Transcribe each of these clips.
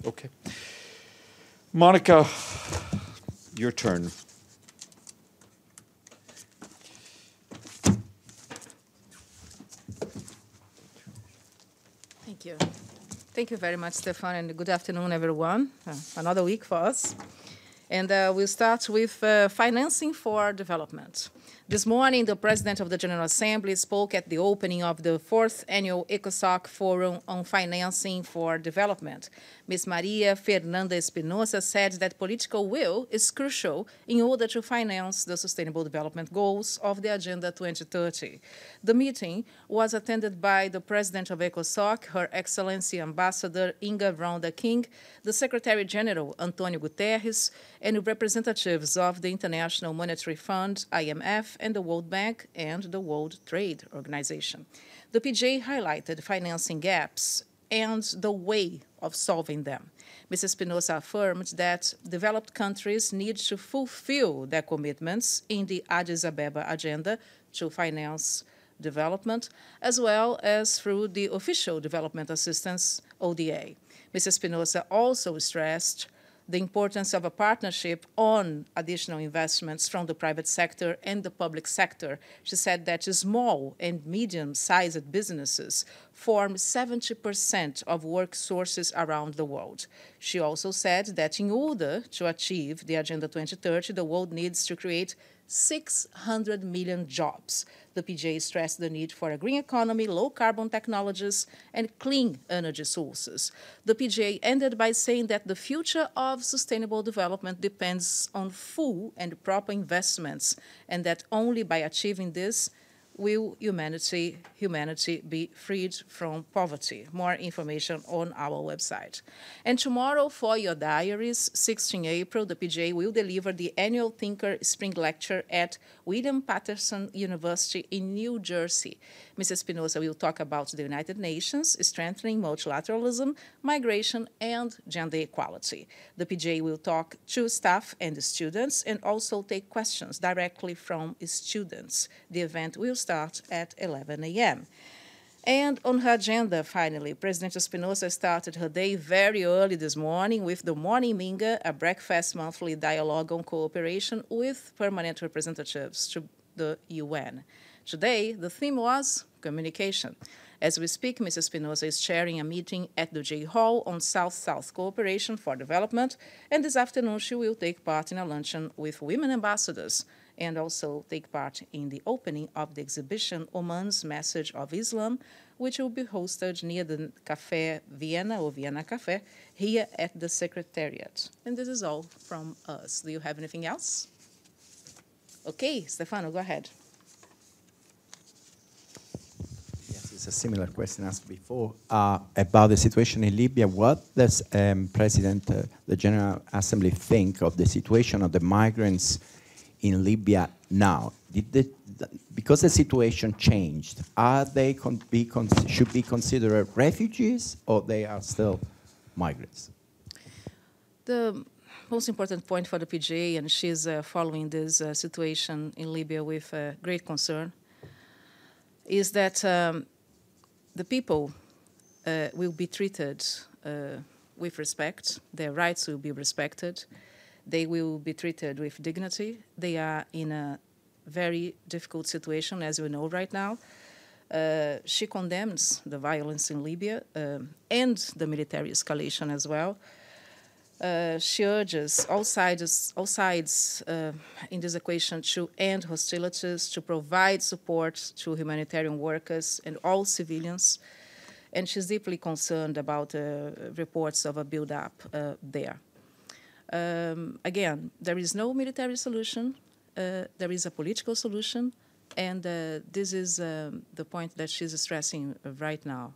Okay. Monica, your turn. Thank you. Thank you very much, Stefan, and good afternoon, everyone. Another week for us. And we'll start with financing for development. This morning, the President of the General Assembly spoke at the opening of the 4th Annual ECOSOC Forum on Financing for Development. Ms. María Fernanda Espinosa said that political will is crucial in order to finance the Sustainable Development Goals of the Agenda 2030. The meeting was attended by the President of ECOSOC, Her Excellency Ambassador Inga Rhonda King, the Secretary-General António Guterres, and representatives of the International Monetary Fund, IMF, and the World Bank and the World Trade Organization. The PJ highlighted financing gaps and the way of solving them. Ms. Espinosa affirmed that developed countries need to fulfill their commitments in the Addis Abeba Agenda to finance development, as well as through the Official Development Assistance, ODA. Ms. Espinosa also stressed the importance of a partnership on additional investments from the private sector and the public sector. She said that small and medium-sized businesses form 70% of work sources around the world. She also said that in order to achieve the Agenda 2030, the world needs to create 600 million jobs. The PJ stressed the need for a green economy, low-carbon technologies, and clean energy sources. The PJ ended by saying that the future of sustainable development depends on full and proper investments, and that only by achieving this will humanity be freed from poverty. More information on our website. And tomorrow, for your diaries, 16 April, the PJ will deliver the annual Thinker Spring Lecture at William Patterson University in New Jersey. Ms. Espinosa will talk about the United Nations, strengthening multilateralism, migration, and gender equality. The PJ will talk to staff and students and also take questions directly from students. The event will start at 11 a.m. And on her agenda, finally, President Espinosa started her day very early this morning with the Morning Minga, a breakfast monthly dialogue on cooperation with permanent representatives to the UN. Today, the theme was communication. As we speak, Ms. Espinosa is chairing a meeting at the J Hall on South-South Cooperation for Development, and this afternoon she will take part in a luncheon with women ambassadors and also take part in the opening of the exhibition Oman's Message of Islam, which will be hosted near the Café Vienna, or Vienna Café, here at the Secretariat. And this is all from us. Do you have anything else? Okay, Stefano, go ahead. Yes, it's a similar question asked before about the situation in Libya. What does President, the General Assembly think of the situation of the migrants in Libya now? Because the situation changed, are they should be considered refugees, or they are still migrants? The most important point for the PJ, and she's following this situation in Libya with great concern, is that the people will be treated with respect. Their rights will be respected. They will be treated with dignity. They are in a very difficult situation, as we know right now. She condemns the violence in Libya and the military escalation as well. She urges all sides in this equation to end hostilities, to provide support to humanitarian workers and all civilians. And she's deeply concerned about reports of a build-up there. Again, there is no military solution. There is a political solution, and this is the point that she's stressing right now.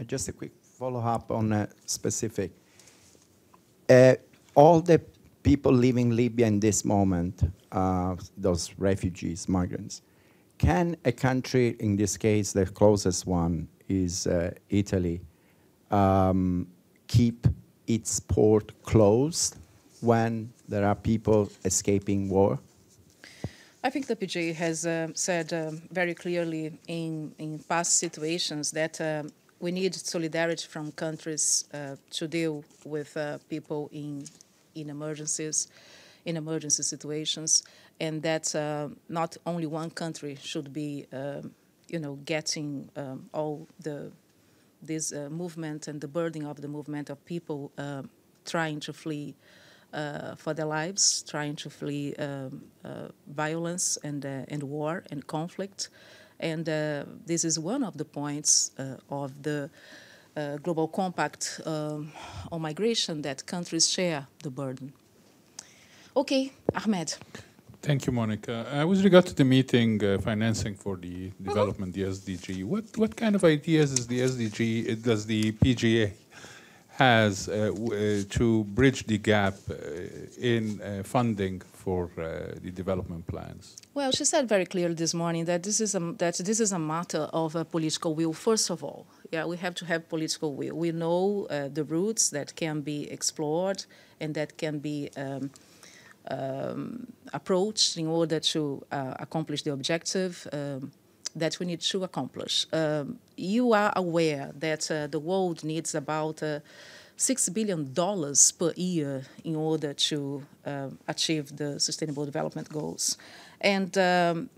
Just a quick follow-up on a specific. All the people leaving Libya in this moment, those refugees, migrants, can a country, in this case, the closest one is Italy, keep its port closed when there are people escaping war? I think the PJ has said very clearly in past situations that we need solidarity from countries to deal with people in emergencies, in emergency situations, and that not only one country should be, getting all this movement and the burden of the movement of people trying to flee for their lives, trying to flee violence and war and conflict. And this is one of the points of the Global Compact on migration, that countries share the burden. Okay, Ahmed. Thank you, Monica. With regard to the meeting, financing for the development, the SDG, what kind of ideas is the SDG, does the PGA has to bridge the gap in funding for the development plans? Well, she said very clearly this morning that this is a matter of political will. First of all, yeah, we have to have political will. We know the routes that can be explored and that can be approached in order to accomplish the objective that we need to accomplish. You are aware that the world needs about $6 billion per year in order to achieve the Sustainable Development Goals. And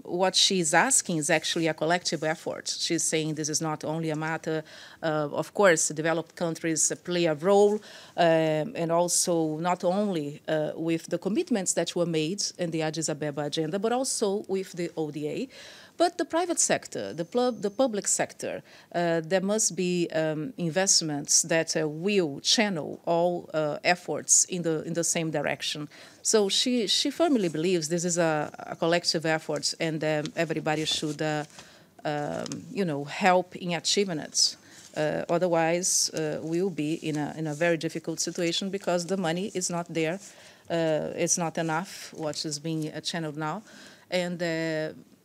what she's asking is actually a collective effort. She's saying this is not only a matter of course, developed countries play a role, and also not only with the commitments that were made in the Addis Abeba Agenda, but also with the ODA. But the private sector, the public sector, there must be investments that will channel all efforts in the same direction. So she firmly believes this is a collective effort, and everybody should, help in achieving it. Otherwise, we'll be in a very difficult situation because the money is not there. It's not enough what is being channeled now, and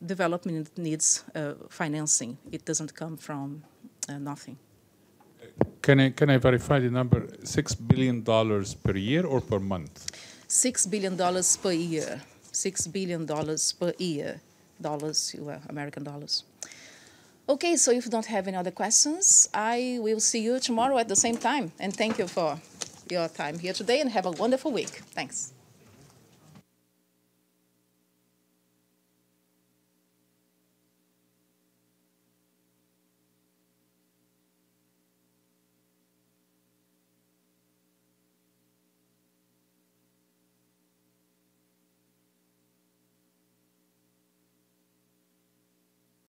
development needs financing. It doesn't come from nothing. Can I verify the number? $6 billion per year or per month? $6 billion per year. $6 billion per year. Dollars, American dollars. Okay, so if you don't have any other questions, I will see you tomorrow at the same time. And thank you for your time here today, and have a wonderful week. Thanks.